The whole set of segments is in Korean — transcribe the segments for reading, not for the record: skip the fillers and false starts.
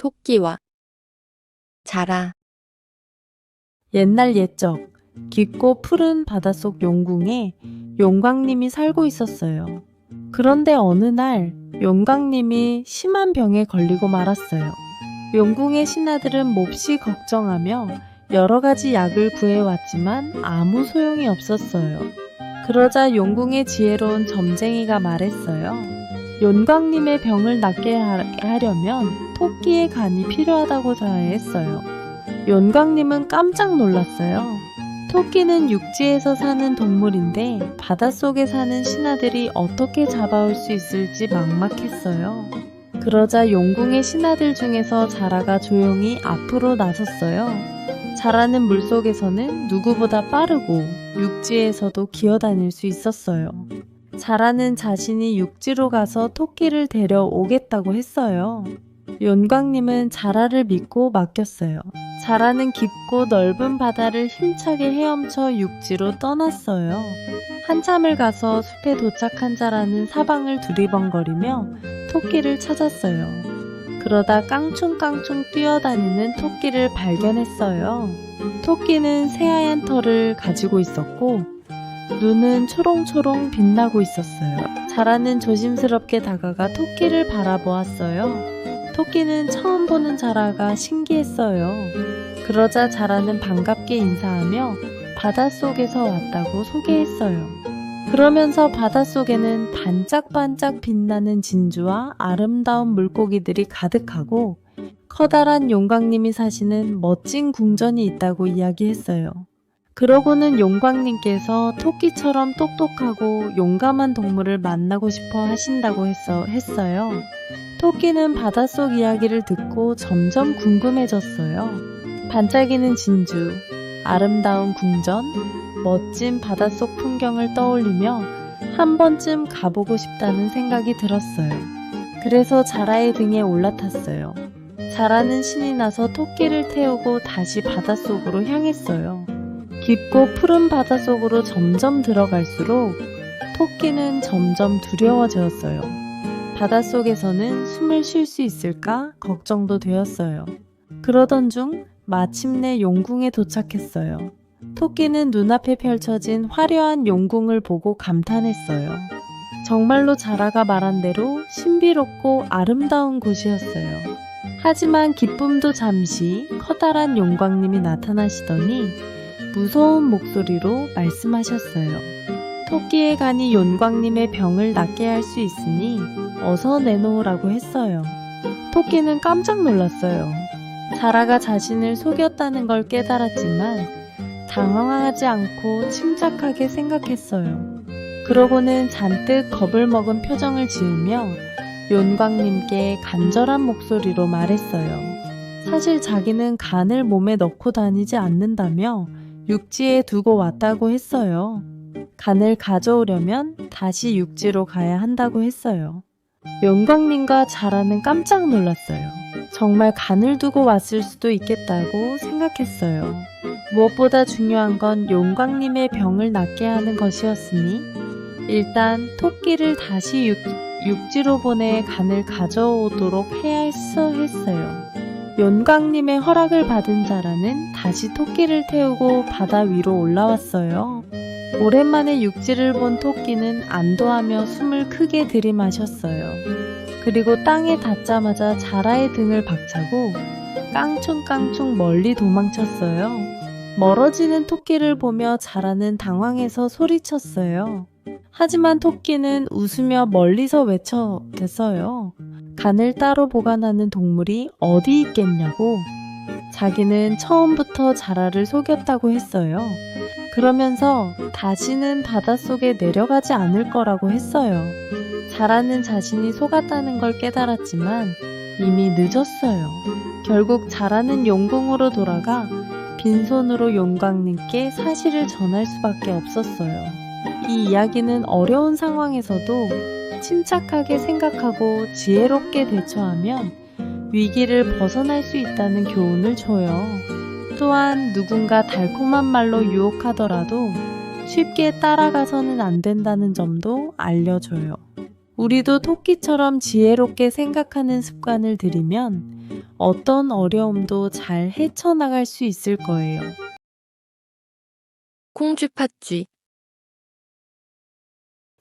토끼와 자라. 옛날 옛적 깊고 푸른 바닷속 용궁에 용광님이 살고 있었어요. 그런데 어느 날 용광님이 심한 병에 걸리고 말았어요. 용궁의 신하들은 몹시 걱정하며 여러 가지 약을 구해왔지만 아무 소용이 없었어요. 그러자 용궁의 지혜로운 점쟁이가 말했어요. 용광님의 병을 낫게 하려면 토끼의 간이 필요하다고 자해했어요. 용광님은 깜짝 놀랐어요. 토끼는 육지에서 사는 동물인데 바닷속에 사는 신하들이 어떻게 잡아올 수 있을지 막막했어요. 그러자 용궁의 신하들 중에서 자라가 조용히 앞으로 나섰어요. 자라는 물속에서는 누구보다 빠르고 육지에서도 기어다닐 수 있었어요. 자라는 자신이 육지로 가서 토끼를 데려오겠다고 했어요. 용광님은 자라를 믿고 맡겼어요. 자라는 깊고 넓은 바다를 힘차게 헤엄쳐 육지로 떠났어요. 한참을 가서 숲에 도착한 자라는 사방을 두리번거리며 토끼를 찾았어요. 그러다 깡충깡충 뛰어다니는 토끼를 발견했어요. 토끼는 새하얀 털을 가지고 있었고 눈은 초롱초롱 빛나고 있었어요. 자라는 조심스럽게 다가가 토끼를 바라보았어요. 토끼는 처음 보는 자라가 신기했어요. 그러자 자라는 반갑게 인사하며 바닷속에서 왔다고 소개했어요. 그러면서 바닷속에는 반짝반짝 빛나는 진주와 아름다운 물고기들이 가득하고 커다란 용광님이 사시는 멋진 궁전이 있다고 이야기했어요. 그러고는 용광님께서 토끼처럼 똑똑하고 용감한 동물을 만나고 싶어 하신다고 했어요. 토끼는 바닷속 이야기를 듣고 점점 궁금해졌어요. 반짝이는 진주, 아름다운 궁전, 멋진 바닷속 풍경을 떠올리며 한 번쯤 가보고 싶다는 생각이 들었어요. 그래서 자라의 등에 올라탔어요. 자라는 신이 나서 토끼를 태우고 다시 바닷속으로 향했어요. 깊고 푸른 바닷속으로 점점 들어갈수록 토끼는 점점 두려워졌어요. 바닷속에서는 숨을 쉴 수 있을까 걱정도 되었어요. 그러던 중 마침내 용궁에 도착했어요. 토끼는 눈앞에 펼쳐진 화려한 용궁을 보고 감탄했어요. 정말로 자라가 말한 대로 신비롭고 아름다운 곳이었어요. 하지만 기쁨도 잠시 커다란 용광님이 나타나시더니 무서운 목소리로 말씀하셨어요. 토끼의 간이 용광님의 병을 낫게 할 수 있으니 어서 내놓으라고 했어요. 토끼는 깜짝 놀랐어요. 자라가 자신을 속였다는 걸 깨달았지만 당황하지 않고 침착하게 생각했어요. 그러고는 잔뜩 겁을 먹은 표정을 지으며 용광님께 간절한 목소리로 말했어요. 사실 자기는 간을 몸에 넣고 다니지 않는다며 육지에 두고 왔다고 했어요. 간을 가져오려면 다시 육지로 가야 한다고 했어요. 용광님과 자라는 깜짝 놀랐어요. 정말 간을 두고 왔을 수도 있겠다고 생각했어요. 무엇보다 중요한 건 용광님의 병을 낫게 하는 것이었으니 일단 토끼를 다시 육지로 보내 간을 가져오도록 해야 했어요. 용광님의 허락을 받은 자라는 다시 토끼를 태우고 바다 위로 올라왔어요. 오랜만에 육지를 본 토끼는 안도하며 숨을 크게 들이마셨어요. 그리고 땅에 닿자마자 자라의 등을 박차고 깡충깡충 멀리 도망쳤어요. 멀어지는 토끼를 보며 자라는 당황해서 소리쳤어요. 하지만 토끼는 웃으며 멀리서 외쳐댔어요. 간을 따로 보관하는 동물이 어디 있겠냐고. 자기는 처음부터 자라를 속였다고 했어요. 그러면서 다시는 바닷속에 내려가지 않을 거라고 했어요. 자라는 자신이 속았다는 걸 깨달았지만 이미 늦었어요. 결국 자라는 용궁으로 돌아가 빈손으로 용광님께 사실을 전할 수밖에 없었어요. 이 이야기는 어려운 상황에서도 침착하게 생각하고 지혜롭게 대처하면 위기를 벗어날 수 있다는 교훈을 줘요. 또한 누군가 달콤한 말로 유혹하더라도 쉽게 따라가서는 안 된다는 점도 알려줘요. 우리도 토끼처럼 지혜롭게 생각하는 습관을 들이면 어떤 어려움도 잘 헤쳐나갈 수 있을 거예요. 콩쥐 팥쥐.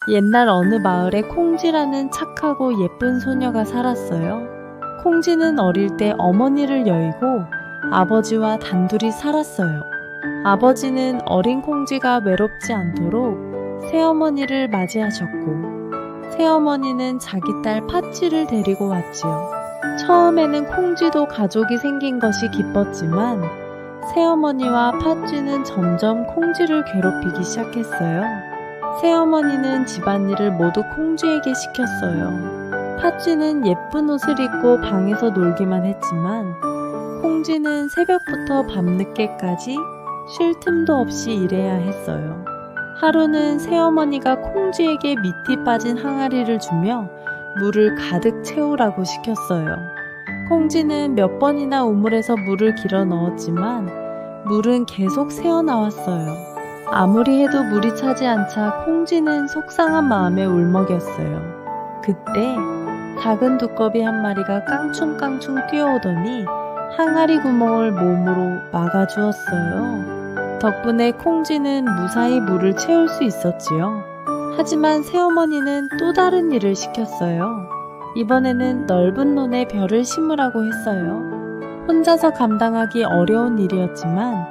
옛날 어느 마을에 콩쥐라는 착하고 예쁜 소녀가 살았어요. 콩쥐는 어릴 때 어머니를 여의고 아버지와 단둘이 살았어요. 아버지는 어린 콩쥐가 외롭지 않도록 새어머니를 맞이하셨고, 새어머니는 자기 딸 팥쥐를 데리고 왔지요. 처음에는 콩쥐도 가족이 생긴 것이 기뻤지만 새어머니와 팥쥐는 점점 콩쥐를 괴롭히기 시작했어요. 새어머니는 집안일을 모두 콩쥐에게 시켰어요. 팥쥐는 예쁜 옷을 입고 방에서 놀기만 했지만 콩쥐는 새벽부터 밤늦게까지 쉴 틈도 없이 일해야 했어요. 하루는 새어머니가 콩쥐에게 밑이 빠진 항아리를 주며 물을 가득 채우라고 시켰어요. 콩쥐는 몇 번이나 우물에서 물을 길어 넣었지만 물은 계속 새어나왔어요. 아무리 해도 물이 차지 않자 콩쥐는 속상한 마음에 울먹였어요. 그때 작은 두꺼비 한 마리가 깡충깡충 뛰어오더니 항아리 구멍을 몸으로 막아주었어요. 덕분에 콩쥐는 무사히 물을 채울 수 있었지요. 하지만 새어머니는 또 다른 일을 시켰어요. 이번에는 넓은 논에 벼를 심으라고 했어요. 혼자서 감당하기 어려운 일이었지만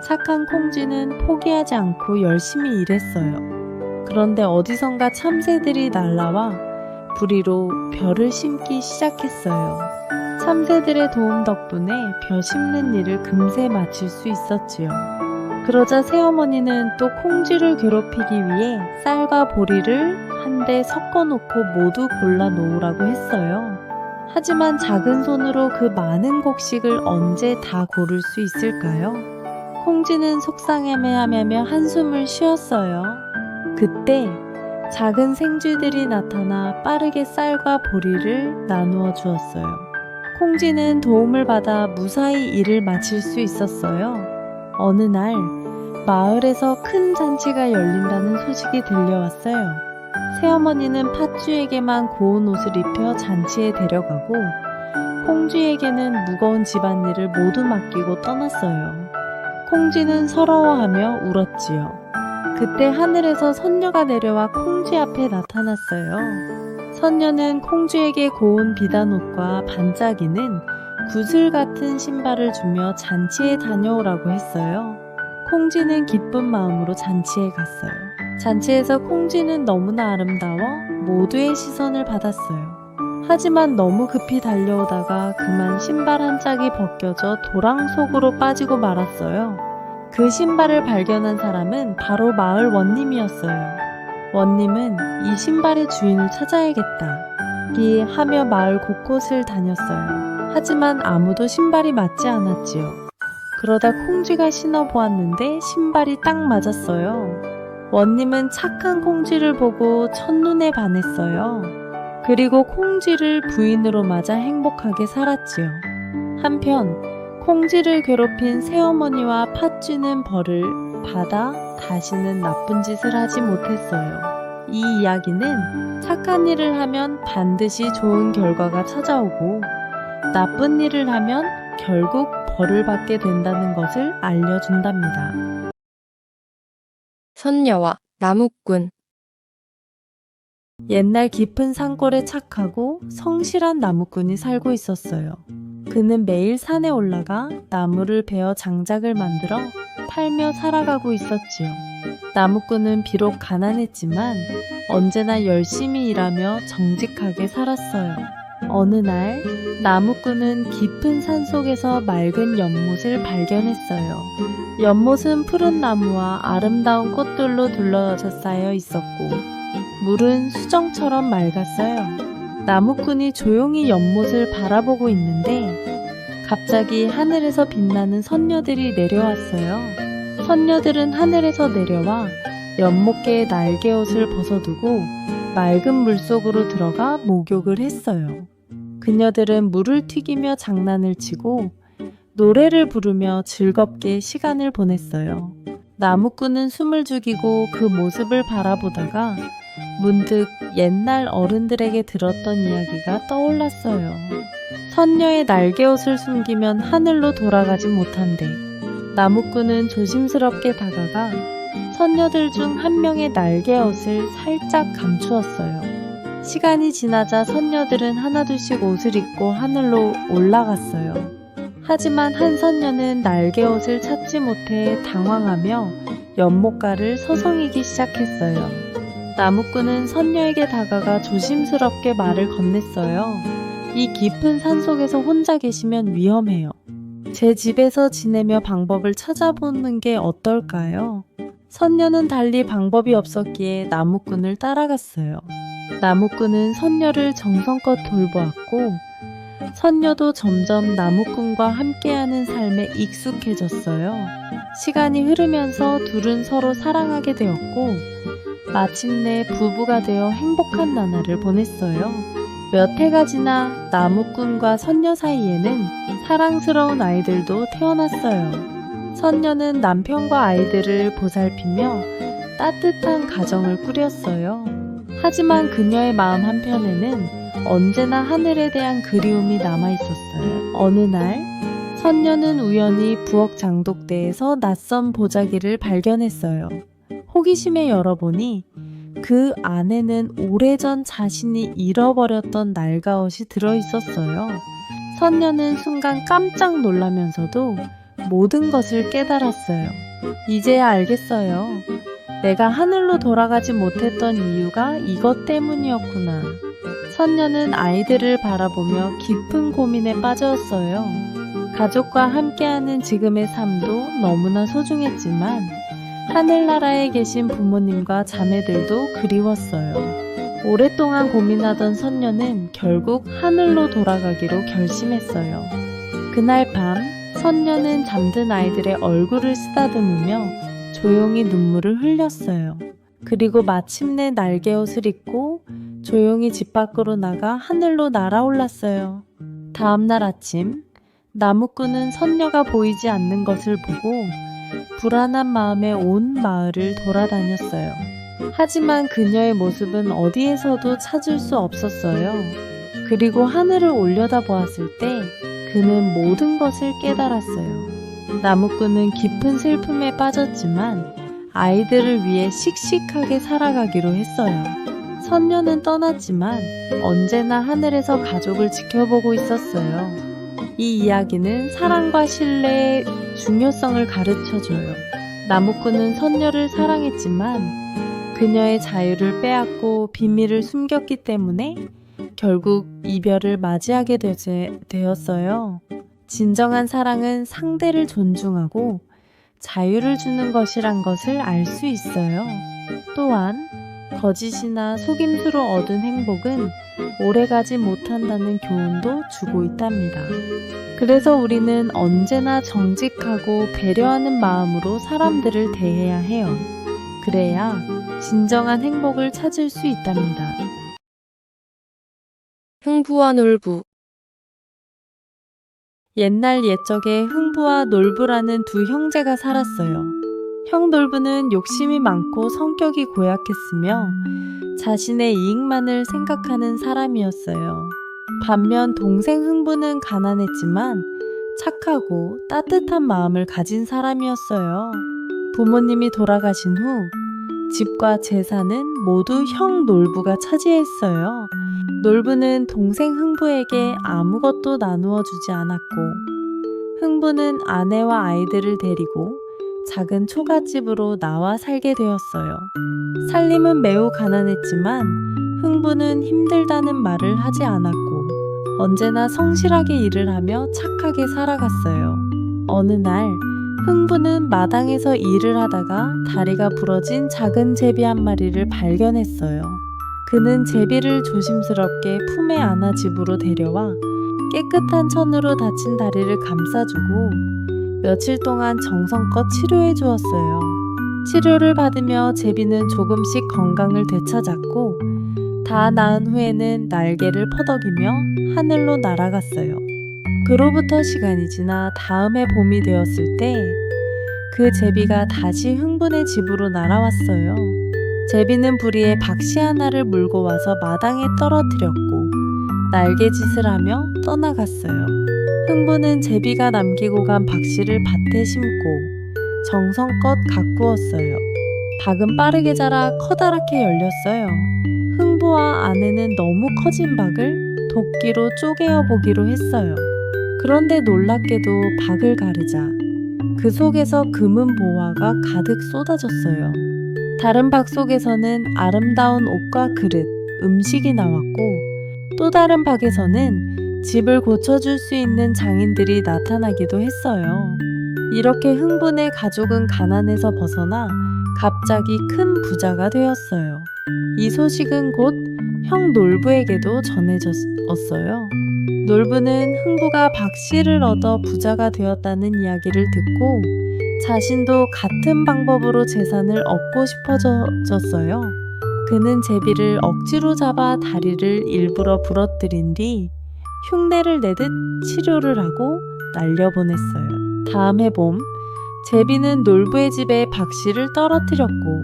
착한 콩쥐는 포기하지 않고 열심히 일했어요. 그런데 어디선가 참새들이 날라와 부리로 벼를 심기 시작했어요. 참새들의 도움 덕분에 벼 심는 일을 금세 마칠 수 있었지요. 그러자 새어머니는 또 콩쥐를 괴롭히기 위해 쌀과 보리를 한데 섞어 놓고 모두 골라 놓으라고 했어요. 하지만 작은 손으로 그 많은 곡식을 언제 다 고를 수 있을까요? 콩쥐는 속상해하며 한숨을 쉬었어요. 그때 작은 생쥐들이 나타나 빠르게 쌀과 보리를 나누어 주었어요. 콩쥐는 도움을 받아 무사히 일을 마칠 수 있었어요. 어느 날 마을에서 큰 잔치가 열린다는 소식이 들려왔어요. 새어머니는 팥쥐에게만 고운 옷을 입혀 잔치에 데려가고 콩쥐에게는 무거운 집안일을 모두 맡기고 떠났어요. 콩쥐는 서러워하며 울었지요. 그때 하늘에서 선녀가 내려와 콩쥐 앞에 나타났어요. 선녀는 콩쥐에게 고운 비단옷과 반짝이는 구슬 같은 신발을 주며 잔치에 다녀오라고 했어요. 콩쥐는 기쁜 마음으로 잔치에 갔어요. 잔치에서 콩쥐는 너무나 아름다워 모두의 시선을 받았어요. 하지만 너무 급히 달려오다가 그만 신발 한 짝이 벗겨져 도랑 속으로 빠지고 말았어요. 그 신발을 발견한 사람은 바로 마을 원님이었어요. 원님은 이 신발의 주인을 찾아야겠다 하며 마을 곳곳을 다녔어요. 하지만 아무도 신발이 맞지 않았지요. 그러다 콩쥐가 신어보았는데 신발이 딱 맞았어요. 원님은 착한 콩쥐를 보고 첫눈에 반했어요. 그리고 콩쥐를 부인으로 맞아 행복하게 살았지요. 한편 콩쥐를 괴롭힌 새어머니와 팥쥐는 벌을 받아 다시는 나쁜 짓을 하지 못했어요. 이 이야기는 착한 일을 하면 반드시 좋은 결과가 찾아오고 나쁜 일을 하면 결국 벌을 받게 된다는 것을 알려준답니다. 선녀와 나무꾼. 옛날 깊은 산골에 착하고 성실한 나무꾼이 살고 있었어요. 그는 매일 산에 올라가 나무를 베어 장작을 만들어 팔며 살아가고 있었지요. 나무꾼은 비록 가난했지만 언제나 열심히 일하며 정직하게 살았어요. 어느 날 나무꾼은 깊은 산속에서 맑은 연못을 발견했어요. 연못은 푸른 나무와 아름다운 꽃들로 둘러싸여 있었고 물은 수정처럼 맑았어요. 나무꾼이 조용히 연못을 바라보고 있는데 갑자기 하늘에서 빛나는 선녀들이 내려왔어요. 선녀들은 하늘에서 내려와 연못계의 날개옷을 벗어두고 맑은 물속으로 들어가 목욕을 했어요. 그녀들은 물을 튀기며 장난을 치고 노래를 부르며 즐겁게 시간을 보냈어요. 나무꾼은 숨을 죽이고 그 모습을 바라보다가 문득 옛날 어른들에게 들었던 이야기가 떠올랐어요. 선녀의 날개옷을 숨기면 하늘로 돌아가지 못한대. 나무꾼은 조심스럽게 다가가 선녀들 중 한 명의 날개옷을 살짝 감추었어요. 시간이 지나자 선녀들은 하나둘씩 옷을 입고 하늘로 올라갔어요. 하지만 한 선녀는 날개옷을 찾지 못해 당황하며 연못가를 서성이기 시작했어요. 나무꾼은 선녀에게 다가가 조심스럽게 말을 건넸어요. 이 깊은 산속에서 혼자 계시면 위험해요. 제 집에서 지내며 방법을 찾아보는 게 어떨까요? 선녀는 달리 방법이 없었기에 나무꾼을 따라갔어요. 나무꾼은 선녀를 정성껏 돌보았고 선녀도 점점 나무꾼과 함께하는 삶에 익숙해졌어요. 시간이 흐르면서 둘은 서로 사랑하게 되었고 마침내 부부가 되어 행복한 나날을 보냈어요. 몇 해가 지나 나무꾼과 선녀 사이에는 사랑스러운 아이들도 태어났어요. 선녀는 남편과 아이들을 보살피며 따뜻한 가정을 꾸렸어요. 하지만 그녀의 마음 한편에는 언제나 하늘에 대한 그리움이 남아있었어요. 어느 날 선녀는 우연히 부엌 장독대에서 낯선 보자기를 발견했어요. 호기심에 열어보니 그 안에는 오래전 자신이 잃어버렸던 날가옷이 들어있었어요. 선녀는 순간 깜짝 놀라면서도 모든 것을 깨달았어요. 이제야 알겠어요. 내가 하늘로 돌아가지 못했던 이유가 이것 때문이었구나. 선녀는 아이들을 바라보며 깊은 고민에 빠졌어요. 가족과 함께하는 지금의 삶도 너무나 소중했지만 하늘나라에 계신 부모님과 자매들도 그리웠어요. 오랫동안 고민하던 선녀는 결국 하늘로 돌아가기로 결심했어요. 그날 밤 선녀는 잠든 아이들의 얼굴을 쓰다듬으며 조용히 눈물을 흘렸어요. 그리고 마침내 날개옷을 입고 조용히 집 밖으로 나가 하늘로 날아올랐어요. 다음날 아침 나무꾼은 선녀가 보이지 않는 것을 보고 불안한 마음에 온 마을을 돌아다녔어요. 하지만 그녀의 모습은 어디에서도 찾을 수 없었어요. 그리고 하늘을 올려다보았을 때 그는 모든 것을 깨달았어요. 나무꾼은 깊은 슬픔에 빠졌지만 아이들을 위해 씩씩하게 살아가기로 했어요. 선녀는 떠났지만 언제나 하늘에서 가족을 지켜보고 있었어요. 이 이야기는 사랑과 신뢰의 중요성을 가르쳐줘요. 나무꾼은 선녀를 사랑했지만 그녀의 자유를 빼앗고 비밀을 숨겼기 때문에 결국 이별을 맞이하게 되었어요. 진정한 사랑은 상대를 존중하고 자유를 주는 것이란 것을 알 수 있어요. 또한 거짓이나 속임수로 얻은 행복은 오래가지 못한다는 교훈도 주고 있답니다. 그래서 우리는 언제나 정직하고 배려하는 마음으로 사람들을 대해야 해요. 그래야 진정한 행복을 찾을 수 있답니다. 흥부와 놀부. 옛날 옛적에 흥부와 놀부라는 두 형제가 살았어요. 형 놀부는 욕심이 많고 성격이 고약했으며 자신의 이익만을 생각하는 사람이었어요. 반면 동생 흥부는 가난했지만 착하고 따뜻한 마음을 가진 사람이었어요. 부모님이 돌아가신 후 집과 재산은 모두 형 놀부가 차지했어요. 놀부는 동생 흥부에게 아무것도 나누어 주지 않았고 흥부는 아내와 아이들을 데리고 작은 초가집으로 나와 살게 되었어요. 살림은 매우 가난했지만 흥부는 힘들다는 말을 하지 않았고 언제나 성실하게 일을 하며 착하게 살아갔어요. 어느 날 흥부는 마당에서 일을 하다가 다리가 부러진 작은 제비 한 마리를 발견했어요. 그는 제비를 조심스럽게 품에 안아 집으로 데려와 깨끗한 천으로 다친 다리를 감싸주고 며칠 동안 정성껏 치료해 주었어요. 치료를 받으며 제비는 조금씩 건강을 되찾았고 다 나은 후에는 날개를 퍼덕이며 하늘로 날아갔어요. 그로부터 시간이 지나 다음해 봄이 되었을 때 그 제비가 다시 흥분의 집으로 날아왔어요. 제비는 부리에 박씨 하나를 물고 와서 마당에 떨어뜨렸고 날개짓을 하며 떠나갔어요. 흥부는 제비가 남기고 간 박씨를 밭에 심고 정성껏 가꾸었어요. 박은 빠르게 자라 커다랗게 열렸어요. 흥부와 아내는 너무 커진 박을 도끼로 쪼개어 보기로 했어요. 그런데 놀랍게도 박을 가르자 그 속에서 금은 보화가 가득 쏟아졌어요. 다른 박 속에서는 아름다운 옷과 그릇, 음식이 나왔고 또 다른 박에서는 집을 고쳐줄 수 있는 장인들이 나타나기도 했어요. 이렇게 흥분의 가족은 가난에서 벗어나 갑자기 큰 부자가 되었어요. 이 소식은 곧 형 놀부에게도 전해졌어요. 놀부는 흥부가 박씨를 얻어 부자가 되었다는 이야기를 듣고 자신도 같은 방법으로 재산을 얻고 싶어졌어요. 그는 제비를 억지로 잡아 다리를 일부러 부러뜨린 뒤 흉내를 내듯 치료를 하고 날려보냈어요. 다음 해 봄, 제비는 놀부의 집에 박씨를 떨어뜨렸고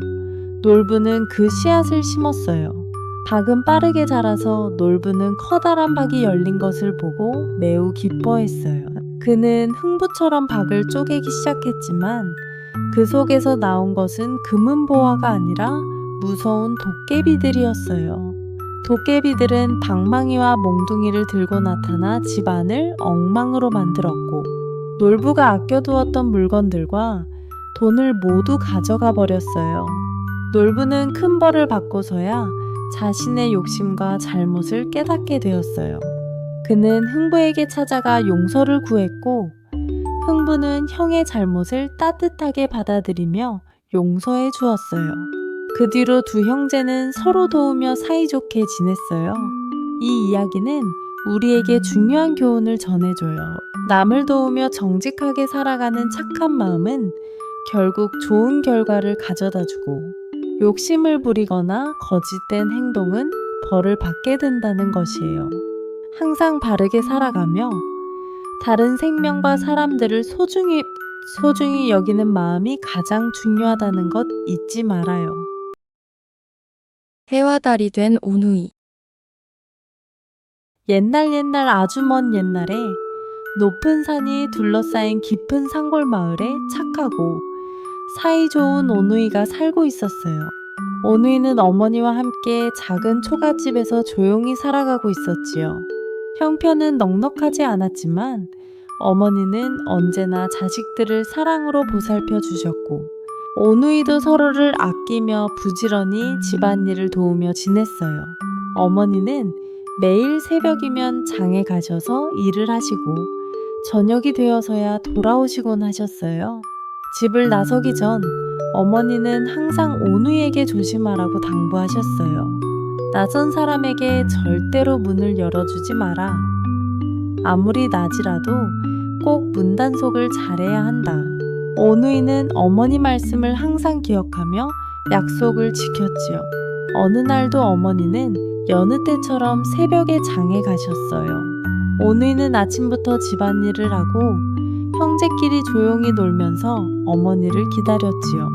놀부는 그 씨앗을 심었어요. 박은 빠르게 자라서 놀부는 커다란 박이 열린 것을 보고 매우 기뻐했어요. 그는 흥부처럼 박을 쪼개기 시작했지만 그 속에서 나온 것은 금은 보화가 아니라 무서운 도깨비들이었어요. 도깨비들은 방망이와 몽둥이를 들고 나타나 집안을 엉망으로 만들었고 놀부가 아껴두었던 물건들과 돈을 모두 가져가 버렸어요. 놀부는 큰 벌을 받고서야 자신의 욕심과 잘못을 깨닫게 되었어요. 그는 흥부에게 찾아가 용서를 구했고 흥부는 형의 잘못을 따뜻하게 받아들이며 용서해 주었어요. 그 뒤로 두 형제는 서로 도우며 사이좋게 지냈어요. 이 이야기는 우리에게 중요한 교훈을 전해줘요. 남을 도우며 정직하게 살아가는 착한 마음은 결국 좋은 결과를 가져다주고 욕심을 부리거나 거짓된 행동은 벌을 받게 된다는 것이에요. 항상 바르게 살아가며 다른 생명과 사람들을 소중히 여기는 마음이 가장 중요하다는 것 잊지 말아요. 해와 달이 된 오누이. 옛날 아주 먼 옛날에 높은 산이 둘러싸인 깊은 산골 마을에 착하고 사이좋은 오누이가 살고 있었어요. 오누이는 어머니와 함께 작은 초가집에서 조용히 살아가고 있었지요. 형편은 넉넉하지 않았지만 어머니는 언제나 자식들을 사랑으로 보살펴 주셨고 오누이도 서로를 아끼며 부지런히 집안일을 도우며 지냈어요. 어머니는 매일 새벽이면 장에 가셔서 일을 하시고 저녁이 되어서야 돌아오시곤 하셨어요. 집을 나서기 전 어머니는 항상 오누이에게 조심하라고 당부하셨어요. 낯선 사람에게 절대로 문을 열어주지 마라. 아무리 낮이라도 꼭 문단속을 잘해야 한다. 오누이는 어머니 말씀을 항상 기억하며 약속을 지켰지요. 어느 날도 어머니는 여느 때처럼 새벽에 장에 가셨어요. 오누이는 아침부터 집안일을 하고 형제끼리 조용히 놀면서 어머니를 기다렸지요.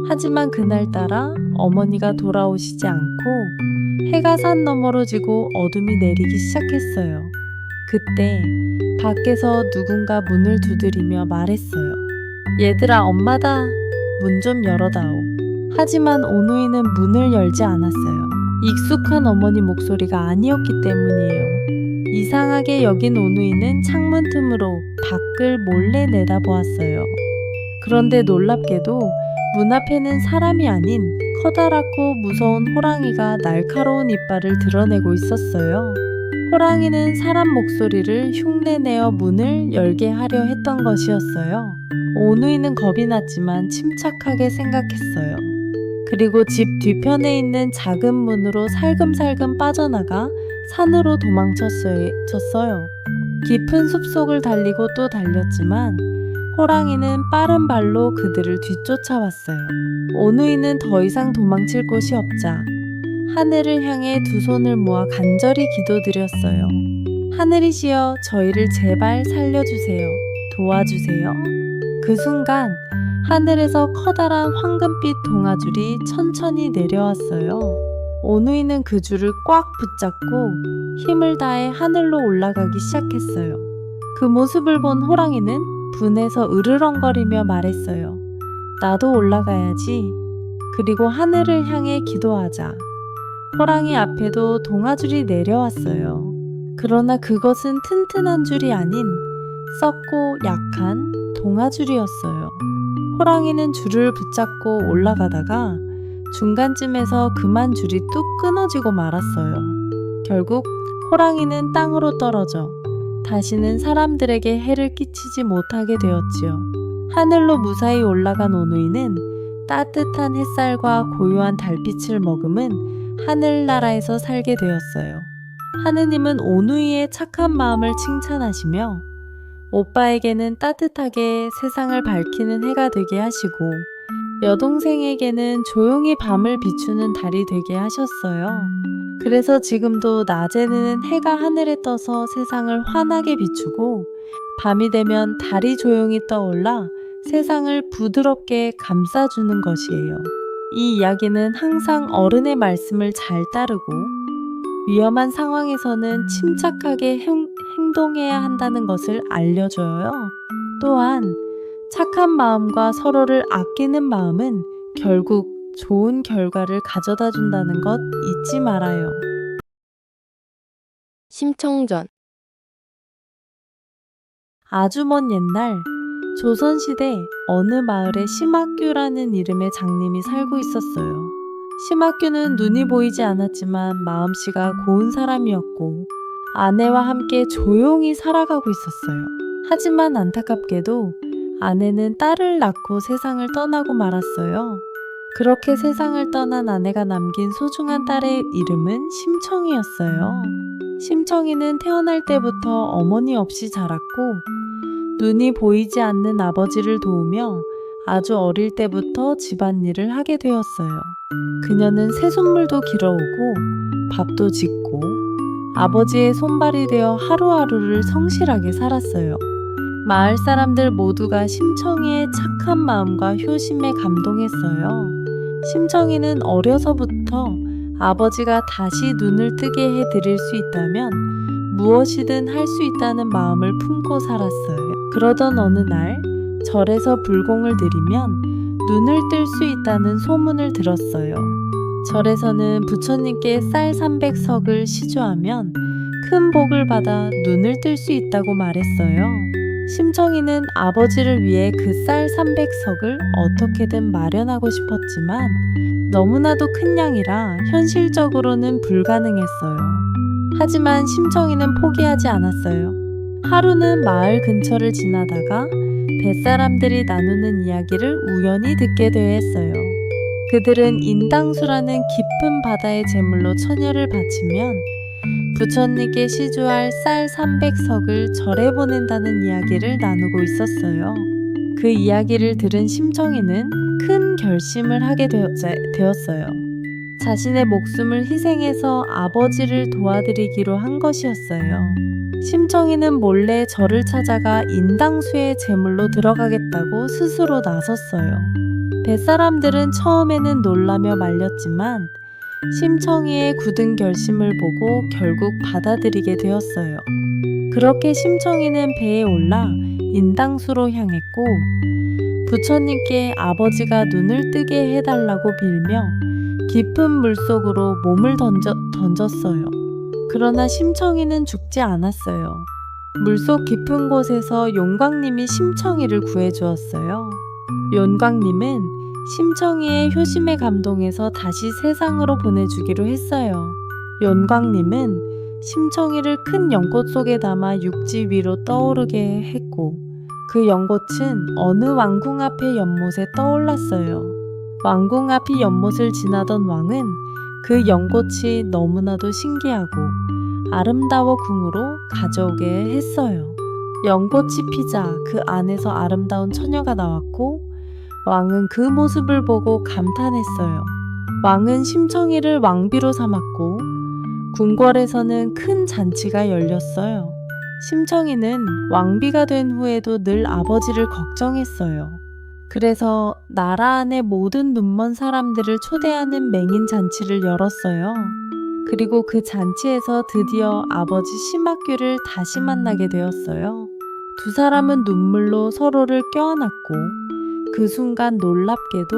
하지만 그날따라 어머니가 돌아오시지 않고 해가 산 너머로 지고 어둠이 내리기 시작했어요. 그때 밖에서 누군가 문을 두드리며 말했어요. 얘들아, 엄마다. 문 좀 열어다오. 하지만 오누이는 문을 열지 않았어요. 익숙한 어머니 목소리가 아니었기 때문이에요. 이상하게 여긴 오누이는 창문 틈으로 밖을 몰래 내다보았어요. 그런데 놀랍게도 문 앞에는 사람이 아닌 커다랗고 무서운 호랑이가 날카로운 이빨을 드러내고 있었어요. 호랑이는 사람 목소리를 흉내내어 문을 열게 하려 했던 것이었어요. 오누이는 겁이 났지만 침착하게 생각했어요. 그리고 집 뒤편에 있는 작은 문으로 살금살금 빠져나가 산으로 도망쳤어요. 깊은 숲속을 달리고 또 달렸지만 호랑이는 빠른 발로 그들을 뒤쫓아왔어요. 오누이는 더 이상 도망칠 곳이 없자 하늘을 향해 두 손을 모아 간절히 기도드렸어요. 하늘이시여, 저희를 제발 살려주세요. 도와주세요. 그 순간 하늘에서 커다란 황금빛 동아줄이 천천히 내려왔어요. 오누이는 그 줄을 꽉 붙잡고 힘을 다해 하늘로 올라가기 시작했어요. 그 모습을 본 호랑이는 분해서 으르렁거리며 말했어요. 나도 올라가야지. 그리고 하늘을 향해 기도하자. 호랑이 앞에도 동아줄이 내려왔어요. 그러나 그것은 튼튼한 줄이 아닌 썩고 약한 동아줄이었어요. 호랑이는 줄을 붙잡고 올라가다가 중간쯤에서 그만 줄이 뚝 끊어지고 말았어요. 결국 호랑이는 땅으로 떨어져 다시는 사람들에게 해를 끼치지 못하게 되었지요. 하늘로 무사히 올라간 오누이는 따뜻한 햇살과 고요한 달빛을 머금은 하늘나라에서 살게 되었어요. 하느님은 오누이의 착한 마음을 칭찬하시며 오빠에게는 따뜻하게 세상을 밝히는 해가 되게 하시고 여동생에게는 조용히 밤을 비추는 달이 되게 하셨어요. 그래서 지금도 낮에는 해가 하늘에 떠서 세상을 환하게 비추고 밤이 되면 달이 조용히 떠올라 세상을 부드럽게 감싸주는 것이에요. 이 이야기는 항상 어른의 말씀을 잘 따르고 위험한 상황에서는 침착하게 행동해야 한다는 것을 알려줘요. 또한 착한 마음과 서로를 아끼는 마음은 결국 좋은 결과를 가져다 준다는 것 잊지 말아요. 심청전. 아주 먼 옛날 조선시대 어느 마을에 심학규라는 이름의 장님이 살고 있었어요. 심학규는 눈이 보이지 않았지만 마음씨가 고운 사람이었고 아내와 함께 조용히 살아가고 있었어요. 하지만 안타깝게도 아내는 딸을 낳고 세상을 떠나고 말았어요. 그렇게 세상을 떠난 아내가 남긴 소중한 딸의 이름은 심청이었어요. 심청이는 태어날 때부터 어머니 없이 자랐고 눈이 보이지 않는 아버지를 도우며 아주 어릴 때부터 집안일을 하게 되었어요. 그녀는 새순물도 길어오고 밥도 짓고 아버지의 손발이 되어 하루하루를 성실하게 살았어요. 마을 사람들 모두가 심청이의 착한 마음과 효심에 감동했어요. 심청이는 어려서부터 아버지가 다시 눈을 뜨게 해드릴 수 있다면 무엇이든 할 수 있다는 마음을 품고 살았어요. 그러던 어느 날 절에서 불공을 드리면 눈을 뜰 수 있다는 소문을 들었어요. 절에서는 부처님께 쌀 300석을 시주하면 큰 복을 받아 눈을 뜰 수 있다고 말했어요. 심청이는 아버지를 위해 그 쌀 300석을 어떻게든 마련하고 싶었지만 너무나도 큰 양이라 현실적으로는 불가능했어요. 하지만 심청이는 포기하지 않았어요. 하루는 마을 근처를 지나다가 뱃사람들이 나누는 이야기를 우연히 듣게 되었어요. 그들은 인당수라는 깊은 바다의 제물로 처녀를 바치면 부처님께 시주할 쌀 300석을 절에 보낸다는 이야기를 나누고 있었어요. 그 이야기를 들은 심청이는 큰 결심을 하게 되었어요. 자신의 목숨을 희생해서 아버지를 도와드리기로 한 것이었어요. 심청이는 몰래 절을 찾아가 인당수의 제물로 들어가겠다고 스스로 나섰어요. 뱃사람들은 처음에는 놀라며 말렸지만 심청이의 굳은 결심을 보고 결국 받아들이게 되었어요. 그렇게 심청이는 배에 올라 인당수로 향했고 부처님께 아버지가 눈을 뜨게 해달라고 빌며 깊은 물속으로 몸을 던졌어요. 그러나 심청이는 죽지 않았어요. 물속 깊은 곳에서 용광님이 심청이를 구해주었어요. 용광님은 심청이의 효심에 감동해서 다시 세상으로 보내주기로 했어요. 용광님은 심청이를 큰 연꽃 속에 담아 육지 위로 떠오르게 했고 그 연꽃은 어느 왕궁 앞의 연못에 떠올랐어요. 왕궁 앞이 연못을 지나던 왕은 그 연꽃이 너무나도 신기하고 아름다워 궁으로 가져오게 했어요. 연꽃이 피자 그 안에서 아름다운 처녀가 나왔고 왕은 그 모습을 보고 감탄했어요. 왕은 심청이를 왕비로 삼았고 궁궐에서는 큰 잔치가 열렸어요. 심청이는 왕비가 된 후에도 늘 아버지를 걱정했어요. 그래서 나라 안의 모든 눈먼 사람들을 초대하는 맹인 잔치를 열었어요. 그리고 그 잔치에서 드디어 아버지 심학규를 다시 만나게 되었어요. 두 사람은 눈물로 서로를 껴안았고 그 순간 놀랍게도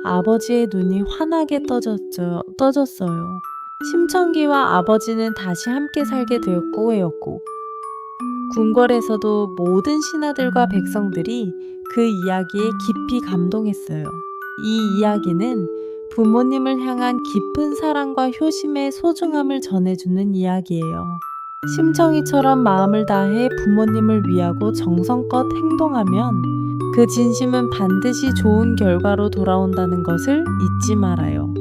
아버지의 눈이 환하게 떠졌어요. 심청기와 아버지는 다시 함께 살게 되었고 해였고 궁궐에서도 모든 신하들과 백성들이 그 이야기에 깊이 감동했어요. 이 이야기는 부모님을 향한 깊은 사랑과 효심의 소중함을 전해주는 이야기예요. 심청이처럼 마음을 다해 부모님을 위하고 정성껏 행동하면 그 진심은 반드시 좋은 결과로 돌아온다는 것을 잊지 말아요.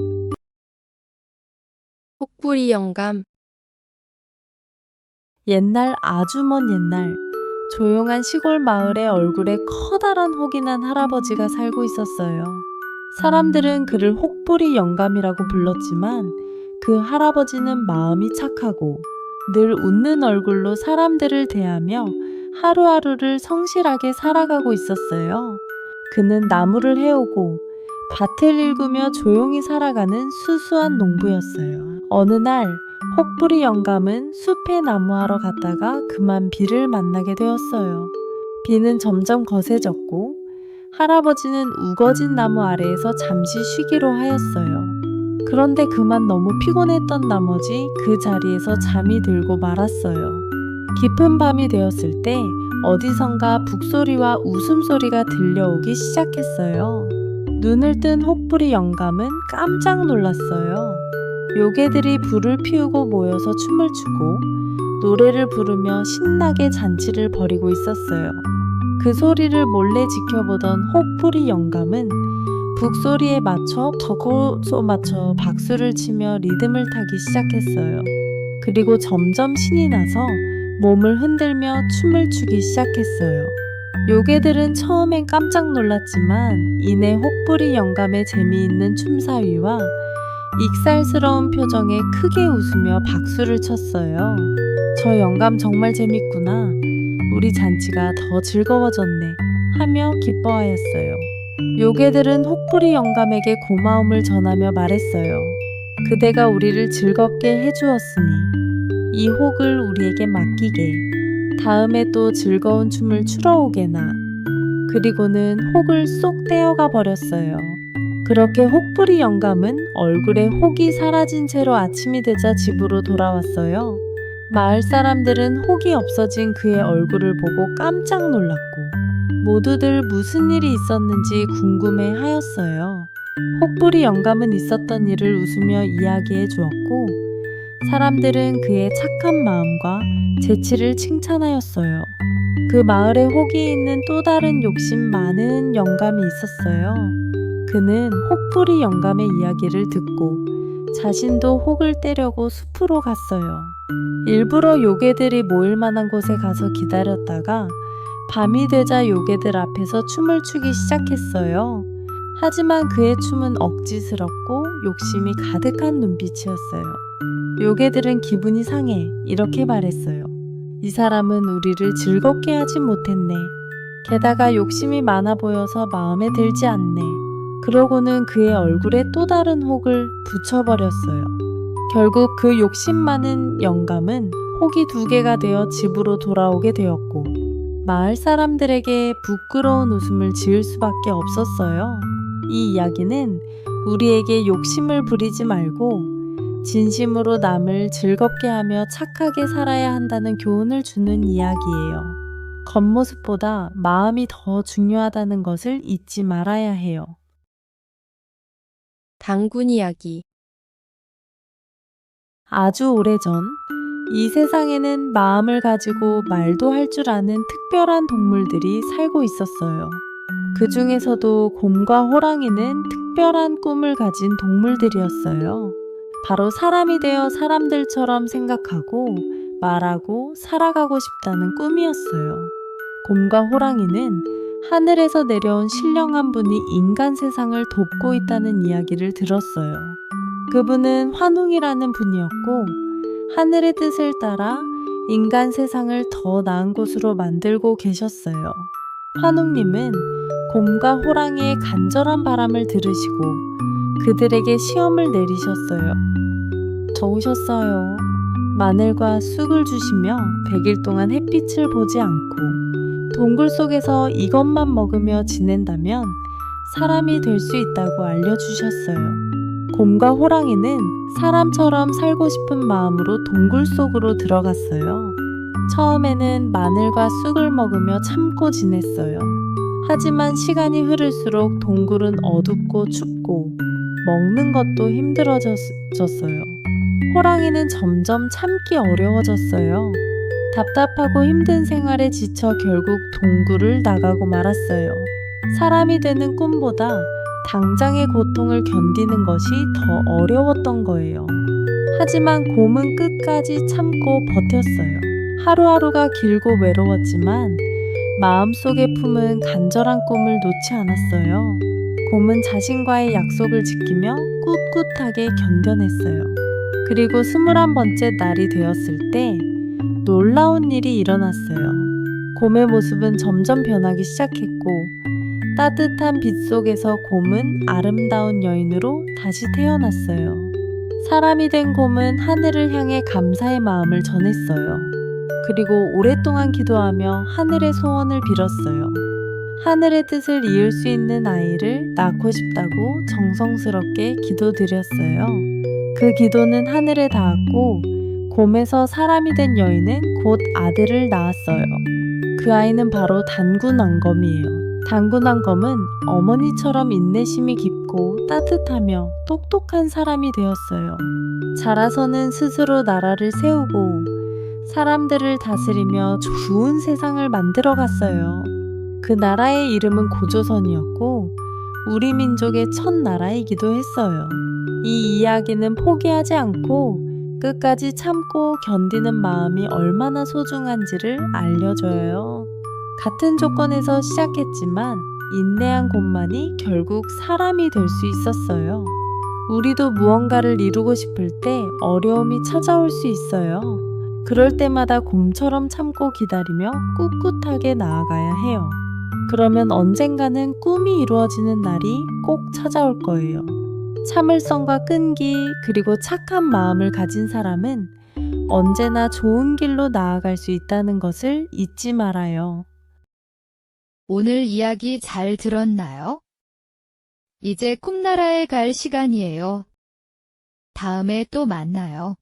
혹부리 영감. 옛날 아주 먼 옛날 조용한 시골 마을에 얼굴에 커다란 혹이 난 할아버지가 살고 있었어요. 사람들은 그를 혹부리 영감이라고 불렀지만 그 할아버지는 마음이 착하고 늘 웃는 얼굴로 사람들을 대하며 하루하루를 성실하게 살아가고 있었어요. 그는 나무를 해오고 밭을 일구며 조용히 살아가는 수수한 농부였어요. 어느 날 혹부리 영감은 숲에 나무하러 갔다가 그만 비를 만나게 되었어요. 비는 점점 거세졌고 할아버지는 우거진 나무 아래에서 잠시 쉬기로 하였어요. 그런데 그만 너무 피곤했던 나머지 그 자리에서 잠이 들고 말았어요. 깊은 밤이 되었을 때 어디선가 북소리와 웃음소리가 들려오기 시작했어요. 눈을 뜬 혹부리 영감은 깜짝 놀랐어요. 요괴들이 불을 피우고 모여서 춤을 추고 노래를 부르며 신나게 잔치를 벌이고 있었어요. 그 소리를 몰래 지켜보던 혹부리 영감은 북소리에 맞춰 덕호소 맞춰 박수를 치며 리듬을 타기 시작했어요. 그리고 점점 신이 나서 몸을 흔들며 춤을 추기 시작했어요. 요괴들은 처음엔 깜짝 놀랐지만 이내 혹부리 영감의 재미있는 춤사위와 익살스러운 표정에 크게 웃으며 박수를 쳤어요. 저 영감 정말 재밌구나. 우리 잔치가 더 즐거워졌네. 하며 기뻐하였어요. 요괴들은 혹부리 영감에게 고마움을 전하며 말했어요. 그대가 우리를 즐겁게 해주었으니 이 혹을 우리에게 맡기게. 다음에 또 즐거운 춤을 추러 오게나. 그리고는 혹을 쏙 떼어가 버렸어요. 그렇게 혹부리 영감은 얼굴에 혹이 사라진 채로 아침이 되자 집으로 돌아왔어요. 마을 사람들은 혹이 없어진 그의 얼굴을 보고 깜짝 놀랐고 모두들 무슨 일이 있었는지 궁금해 하였어요. 혹부리 영감은 있었던 일을 웃으며 이야기해 주었고 사람들은 그의 착한 마음과 재치를 칭찬하였어요. 그 마을에 혹이 있는 또 다른 욕심 많은 영감이 있었어요. 그는 혹부리 영감의 이야기를 듣고 자신도 혹을 떼려고 숲으로 갔어요. 일부러 요괴들이 모일 만한 곳에 가서 기다렸다가 밤이 되자 요괴들 앞에서 춤을 추기 시작했어요. 하지만 그의 춤은 억지스럽고 욕심이 가득한 눈빛이었어요. 요괴들은 기분이 상해 이렇게 말했어요. 이 사람은 우리를 즐겁게 하지 못했네. 게다가 욕심이 많아 보여서 마음에 들지 않네. 그러고는 그의 얼굴에 또 다른 혹을 붙여버렸어요. 결국 그 욕심 많은 영감은 혹이 2개가 되어 집으로 돌아오게 되었고 마을 사람들에게 부끄러운 웃음을 지을 수밖에 없었어요. 이 이야기는 우리에게 욕심을 부리지 말고 진심으로 남을 즐겁게 하며 착하게 살아야 한다는 교훈을 주는 이야기예요. 겉모습보다 마음이 더 중요하다는 것을 잊지 말아야 해요. 당군 이야기. 아주 오래전 이 세상에는 마음을 가지고 말도 할 줄 아는 특별한 동물들이 살고 있었어요. 그 중에서도 곰과 호랑이는 특별한 꿈을 가진 동물들이었어요. 바로 사람이 되어 사람들처럼 생각하고 말하고 살아가고 싶다는 꿈이었어요. 곰과 호랑이는 하늘에서 내려온 신령한 분이 인간 세상을 돕고 있다는 이야기를 들었어요. 그분은 환웅이라는 분이었고 하늘의 뜻을 따라 인간 세상을 더 나은 곳으로 만들고 계셨어요. 환웅님은 곰과 호랑이의 간절한 바람을 들으시고 그들에게 시험을 내리셨어요. 좋으셨어요. 마늘과 쑥을 주시며 100일 동안 햇빛을 보지 않고 동굴 속에서 이것만 먹으며 지낸다면 사람이 될 수 있다고 알려주셨어요. 곰과 호랑이는 사람처럼 살고 싶은 마음으로 동굴 속으로 들어갔어요. 처음에는 마늘과 쑥을 먹으며 참고 지냈어요. 하지만 시간이 흐를수록 동굴은 어둡고 춥고 먹는 것도 힘들어졌어요. 호랑이는 점점 참기 어려워졌어요. 답답하고 힘든 생활에 지쳐 결국 동굴을 나가고 말았어요. 사람이 되는 꿈보다 당장의 고통을 견디는 것이 더 어려웠던 거예요. 하지만 곰은 끝까지 참고 버텼어요. 하루하루가 길고 외로웠지만 마음속에 품은 간절한 꿈을 놓지 않았어요. 곰은 자신과의 약속을 지키며 꿋꿋하게 견뎌냈어요. 그리고 21번째 날이 되었을 때 놀라운 일이 일어났어요. 곰의 모습은 점점 변하기 시작했고 따뜻한 빛 속에서 곰은 아름다운 여인으로 다시 태어났어요. 사람이 된 곰은 하늘을 향해 감사의 마음을 전했어요. 그리고 오랫동안 기도하며 하늘의 소원을 빌었어요. 하늘의 뜻을 이을 수 있는 아이를 낳고 싶다고 정성스럽게 기도드렸어요. 그 기도는 하늘에 닿았고 곰에서 사람이 된 여인은 곧 아들을 낳았어요. 그 아이는 바로 단군왕검이에요. 단군왕검은 어머니처럼 인내심이 깊고 따뜻하며 똑똑한 사람이 되었어요. 자라서는 스스로 나라를 세우고 사람들을 다스리며 좋은 세상을 만들어갔어요. 그 나라의 이름은 고조선이었고 우리 민족의 첫 나라이기도 했어요. 이 이야기는 포기하지 않고 끝까지 참고 견디는 마음이 얼마나 소중한지를 알려줘요. 같은 조건에서 시작했지만 인내한 곰만이 결국 사람이 될 수 있었어요. 우리도 무언가를 이루고 싶을 때 어려움이 찾아올 수 있어요. 그럴 때마다 곰처럼 참고 기다리며 꿋꿋하게 나아가야 해요. 그러면 언젠가는 꿈이 이루어지는 날이 꼭 찾아올 거예요. 참을성과 끈기 그리고 착한 마음을 가진 사람은 언제나 좋은 길로 나아갈 수 있다는 것을 잊지 말아요. 오늘 이야기 잘 들었나요? 이제 꿈나라에 갈 시간이에요. 다음에 또 만나요.